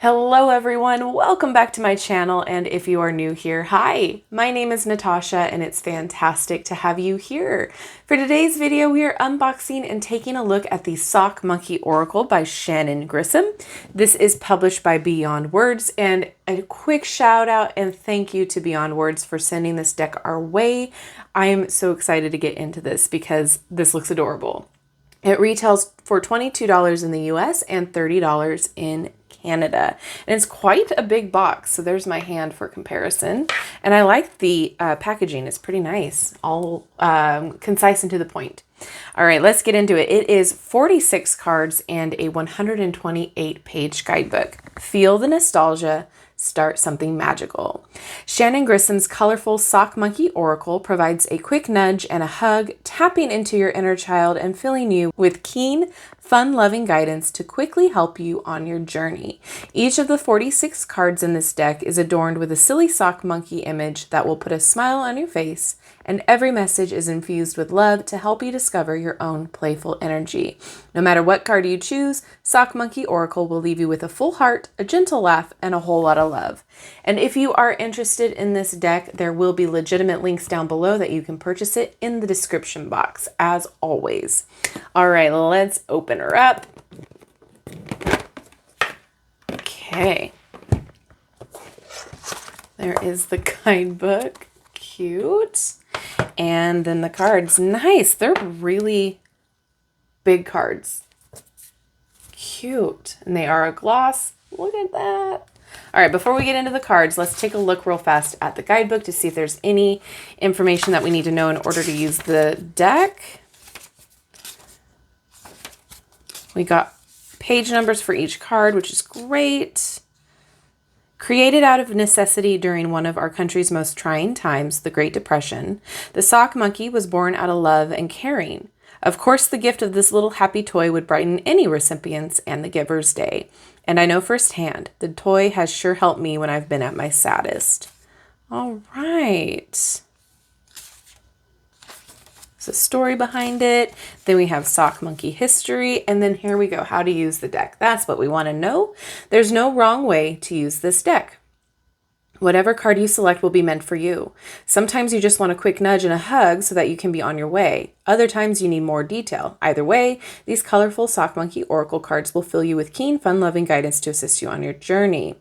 Hello everyone, welcome back to my channel, and if you are new here, hi! My name is Natasha and it's fantastic to have you here. For today's video, we are unboxing and taking a look at the Sock Monkey Oracle by Shannon Grissom. This is published by Beyond Words, and a quick shout out and thank you to Beyond Words for sending this deck our way. I am so excited to get into this because this looks adorable. It retails for $22 in the US and $30 in Canada. And it's quite a big box. So there's my hand for comparison. And I like the packaging. It's pretty nice. All concise and to the point. All right, let's get into it. It is 46 cards and a 128-page guidebook. Feel the nostalgia. Start something magical. Shannon Grissom's colorful Sock Monkey Oracle provides a quick nudge and a hug, tapping into your inner child and filling you with keen, fun-loving guidance to quickly help you on your journey. Each of the 46 cards in this deck is adorned with a silly sock monkey image that will put a smile on your face, and every message is infused with love to help you discover your own playful energy. No matter what card you choose, Sock Monkey Oracle will leave you with a full heart, a gentle laugh, and a whole lot of love. And if you are interested in this deck, there will be legitimate links down below that you can purchase it in the description box, as always. All right, let's open her up. Okay. There is the guidebook. Cute. And then the cards. Nice. They're really big cards. Cute. And they are a gloss. Look at that. All right, before we get into the cards, let's take a look real fast at the guidebook to see if there's any information that we need to know in order to use the deck. We got page numbers for each card, which is great. Created out of necessity during one of our country's most trying times, the Great Depression, the sock monkey was born out of love and caring. Of course, the gift of this little happy toy would brighten any recipient's and the giver's day. And I know firsthand, the toy has sure helped me when I've been at my saddest. All right. There's a story behind it. Then we have sock monkey history. And then here we go, how to use the deck. That's what we want to know. There's no wrong way to use this deck. Whatever card you select will be meant for you. Sometimes you just want a quick nudge and a hug so that you can be on your way. Other times you need more detail. Either way, these colorful Sock Monkey Oracle cards will fill you with keen, fun-loving guidance to assist you on your journey.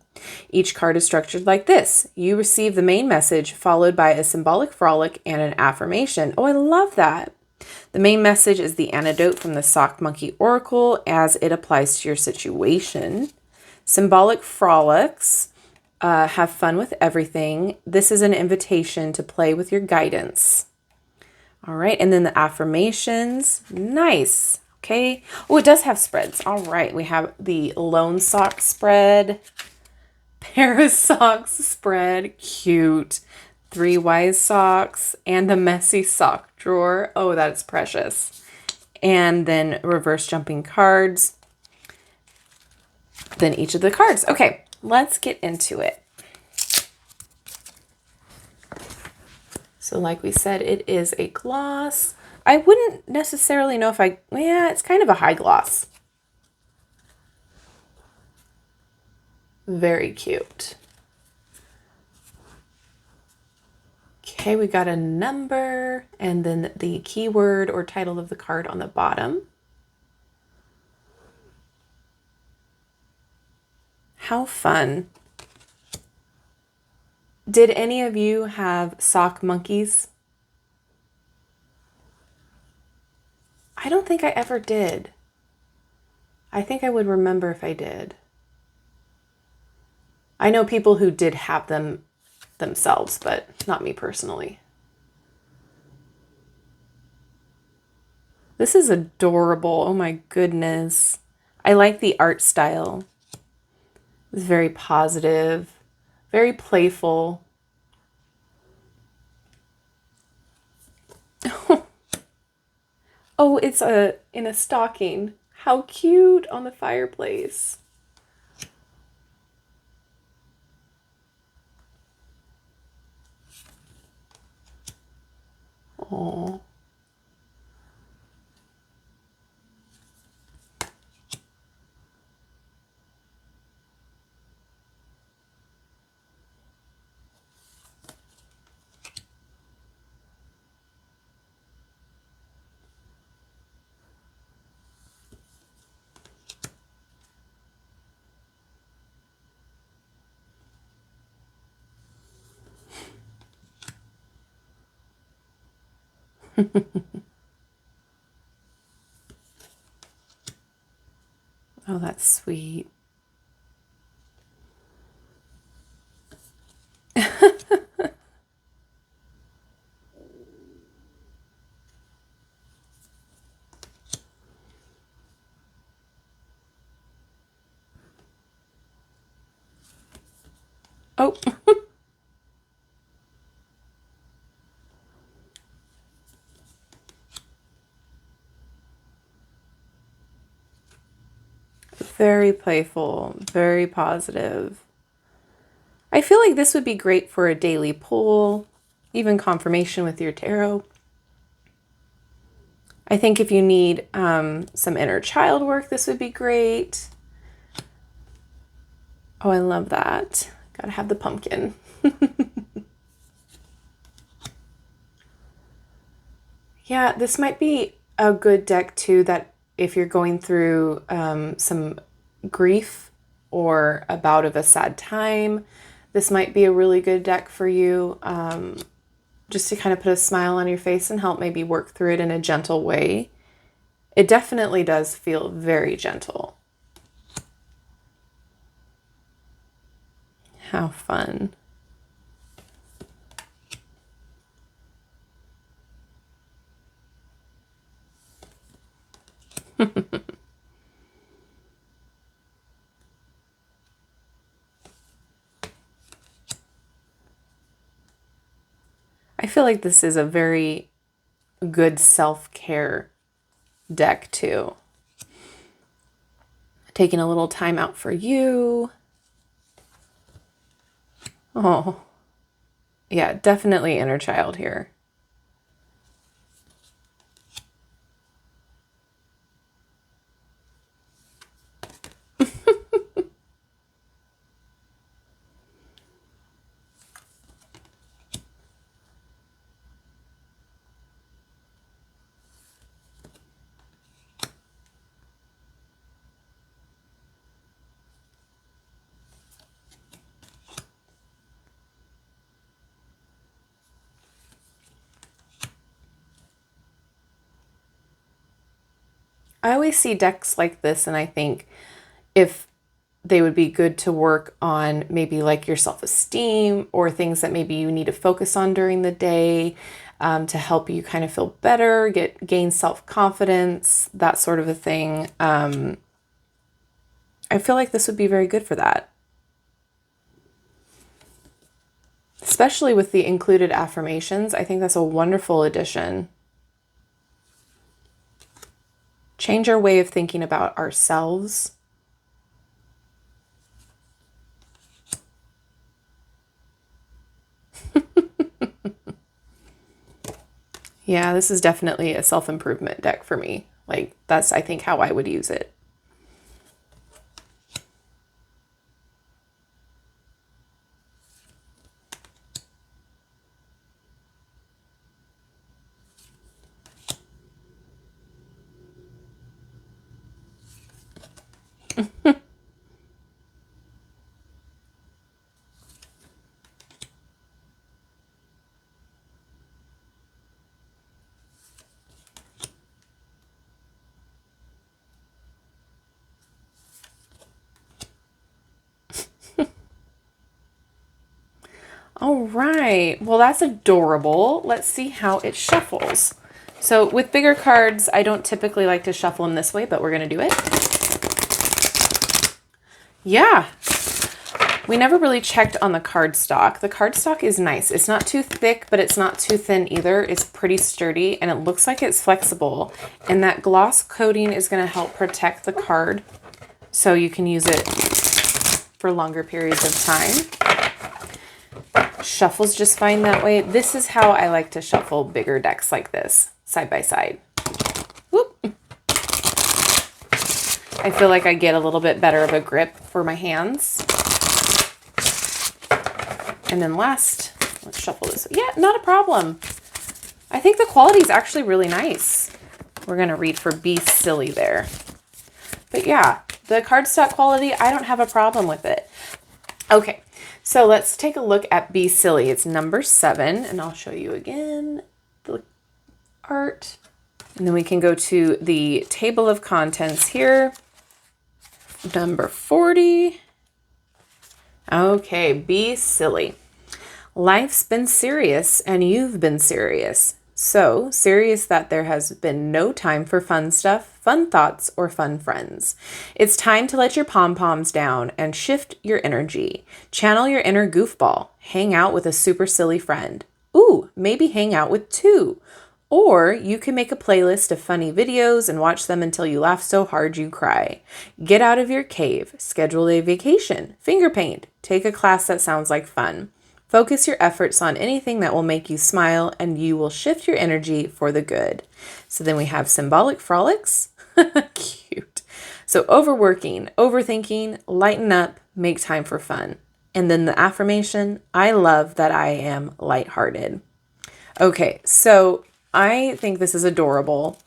Each card is structured like this. You receive the main message followed by a symbolic frolic and an affirmation. Oh, I love that. The main message is the antidote from the Sock Monkey Oracle as it applies to your situation. Symbolic frolics. Have fun with everything. This is an invitation to play with your guidance. All right, and then the affirmations. Nice. Okay. Oh, it does have spreads. All right, we have the lone sock spread, pair of socks spread, cute, 3 wise socks, and the messy sock drawer. Oh, that's precious. And then reverse jumping cards. Then each of the cards. Okay. Let's get into it. So like we said, it is a gloss. I wouldn't necessarily know if yeah, it's kind of a high gloss. Very cute. Okay, we got a number and then the keyword or title of the card on the bottom. How fun. Did any of you have sock monkeys? I don't think I ever did. I think I would remember if I did. I know people who did have them themselves, but not me personally. This is adorable. Oh my goodness. I like the art style. It's very positive, very playful. Oh, it's in a stocking. How cute on the fireplace. Oh. Oh, that's sweet. Oh. Very playful, very positive. I feel like this would be great for a daily pull, even confirmation with your tarot. I think if you need some inner child work, this would be great. Oh, I love that. Gotta have the pumpkin. Yeah, this might be a good deck too, that if you're going through some grief or a bout of a sad time, this might be a really good deck for you, just to kind of put a smile on your face and help maybe work through it in a gentle way. It definitely does feel very gentle. How fun. I feel like this is a very good self-care deck too. Taking a little time out for you. Oh, yeah, definitely inner child here. I always see decks like this and I think if they would be good to work on maybe like your self-esteem or things that maybe you need to focus on during the day, to help you kind of feel better, gain self-confidence, that sort of a thing. I feel like this would be very good for that. Especially with the included affirmations. I think that's a wonderful addition. Change our way of thinking about ourselves. Yeah, this is definitely a self-improvement deck for me. Like, that's, I think, how I would use it. All right, well, that's adorable. Let's see how it shuffles. So with bigger cards, I don't typically like to shuffle them this way, but we're gonna do it. Yeah, we never really checked on the cardstock. The cardstock is nice. It's not too thick, but it's not too thin either. It's pretty sturdy and it looks like it's flexible. And that gloss coating is gonna help protect the card so you can use it for longer periods of time. Shuffles just fine that way. This is how I like to shuffle bigger decks like this, side by side. Whoop. I feel like I get a little bit better of a grip for my hands. And then last, let's shuffle this. Yeah, not a problem. I think the quality is actually really nice. We're going to read for Be Silly there. But yeah, the cardstock quality, I don't have a problem with it. Okay. So let's take a look at Be Silly. It's number 7, and I'll show you again part. And then we can go to the table of contents here. Number 40. Okay, be silly. Life's been serious and you've been serious. So serious that there has been no time for fun stuff, fun thoughts, or fun friends. It's time to let your pom-poms down and shift your energy. Channel your inner goofball. Hang out with a super silly friend. Ooh, maybe hang out with two. Or you can make a playlist of funny videos and watch them until you laugh so hard you cry. Get out of your cave. Schedule a vacation. Finger paint. Take a class that sounds like fun. Focus your efforts on anything that will make you smile and you will shift your energy for the good. So then we have symbolic frolics. Cute. So overworking, overthinking, lighten up, make time for fun. And then the affirmation, I love that I am lighthearted. Okay, so I think this is adorable.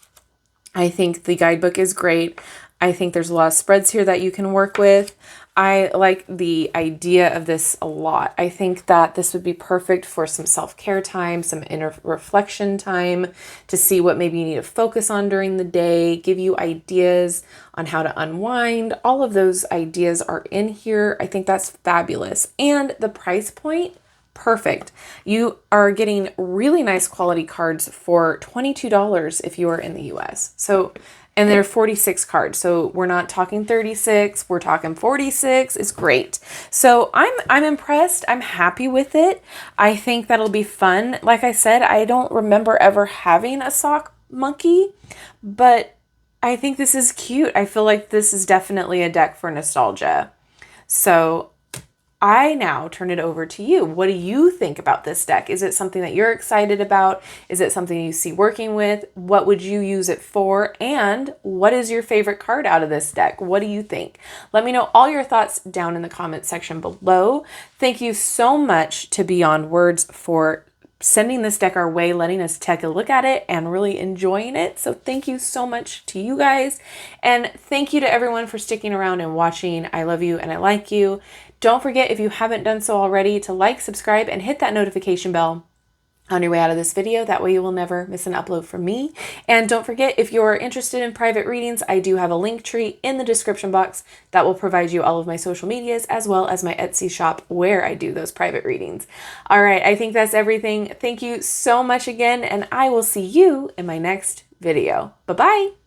I think the guidebook is great. I think there's a lot of spreads here that you can work with. I like the idea of this a lot. I think that this would be perfect for some self-care time, some inner reflection time to see what maybe you need to focus on during the day, give you ideas on how to unwind. All of those ideas are in here. I think that's fabulous. And the price point, perfect. You are getting really nice quality cards for $22 if you are in the US. So, and they're 46 cards. So we're not talking 36, we're talking 46. It's great. So I'm impressed. I'm happy with it. I think that'll be fun. Like I said, I don't remember ever having a sock monkey, but I think this is cute. I feel like this is definitely a deck for nostalgia. So I now turn it over to you. What do you think about this deck? Is it something that you're excited about? Is it something you see working with? What would you use it for? And what is your favorite card out of this deck? What do you think? Let me know all your thoughts down in the comment section below. Thank you so much to Beyond Words for sending this deck our way, letting us take a look at it and really enjoying it. So thank you so much to you guys. And thank you to everyone for sticking around and watching. I love you and I like you. Don't forget, if you haven't done so already, to like, subscribe, and hit that notification bell on your way out of this video. That way you will never miss an upload from me. And don't forget, if you're interested in private readings, I do have a link tree in the description box that will provide you all of my social medias as well as my Etsy shop where I do those private readings. All right, I think that's everything. Thank you so much again, and I will see you in my next video. Bye-bye.